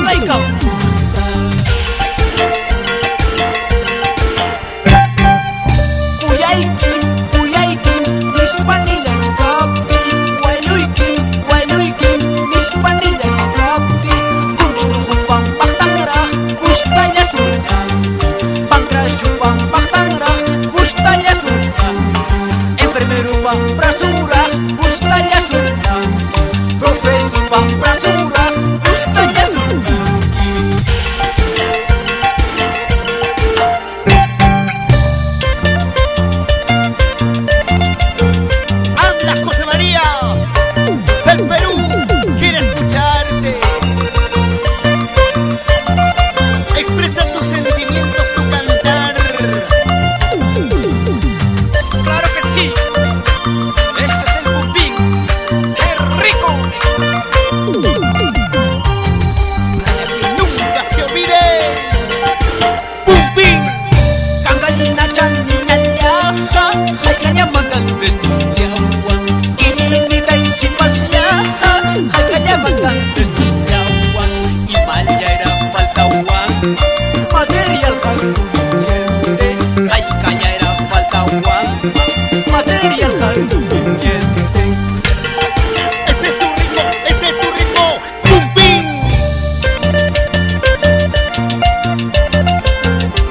Laika. Uyaykim, uyaykim, nispanillachkapti. Waluykim, nispanillachkapti. Tumchujupan paqtanraq, gustalla suryan. Pancrashupan paqtanraq, gustalla suryan. Enfermerupan prasuraq, gustalla suryan. Profesorpan prasuraq, gustalla suryan. Habla José María del Perú, quiere escucharte. Expresa tus sentimientos, tu cantar. Claro que sí. Este es el Bumbín. ¡Qué rico! Para que nunca se olvide. Bumbín. Kangalina chanina llaja, haykalla mandan despreciawan. Kilinita y sipas llaja, haykalla mandan despreciawan. Y mal ya era faltawan, material suficiente. Haykalla era faltawan, material suficiente. Este es tu ritmo, este es tu ritmo. Bumbín.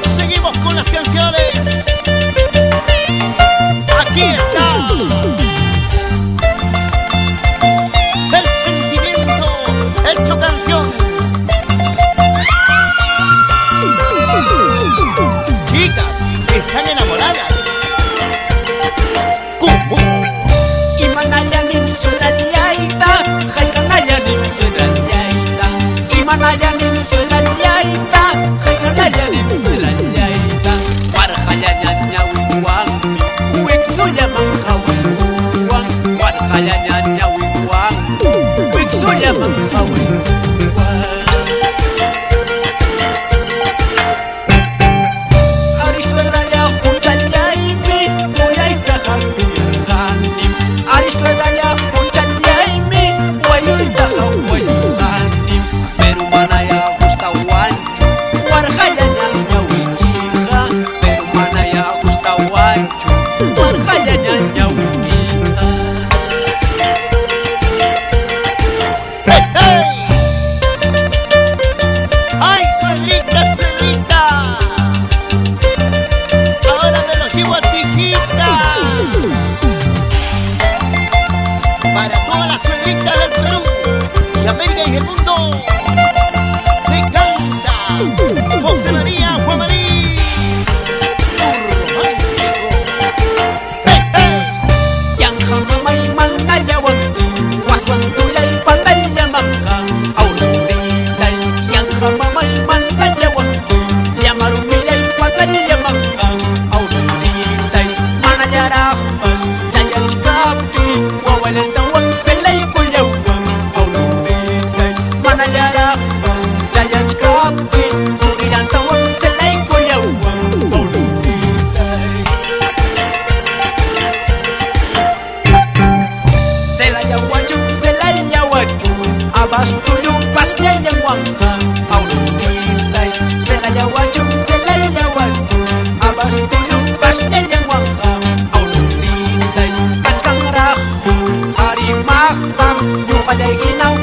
Seguimos con las canciones. Aquí está. El sentimiento hecho canción. Chicas, están enamoradas. Kumbu. Imanayanin suedallaita, haykanayanin suedallaita. Imanayanin suedallaita, haykanayanin suedallaita. Warhallañan ñawiwan, wiksullaman hawiwan. Warhallañan ñawiwan, wiksullaman hawiwan. Ari suedralla hunchallaymi, uyayta hakuyarqanim. Ari suedralla hunchallaymi, wayuyta hawayarqanim. Pero manaya gustawanchu, warhallaña ñawikiqa. Pero manaya gustawanchu, warhallaña ñawikiqa. ¡Hey, hey! ¡Ay, suegrita, suegrita! Ahora me lo llevo a tu hijita. Para todas las suegritas del Perú y América y el mundo, te canta José María Guamaní. ¡Hey, hey! Yanja mamay mangallawanti, waswantulay pantallamanja, aurritay. Yanja mamay mangallawanti, llamarumillay pantallamanja, aurritay. Manallaraqpas chayachkapti, wawalantawan pelaykullawan, aurritay. Manallaraqpas chayachkapti, churilantawan selaykullawan, aurritay. Selayawachu, abastuyu pasñallawanqa, aurritay. Selayawachu, abastuyu pasñallawanqa, aurritay. Kachkanraqpi, arimaqtam, ñuqallaykinaw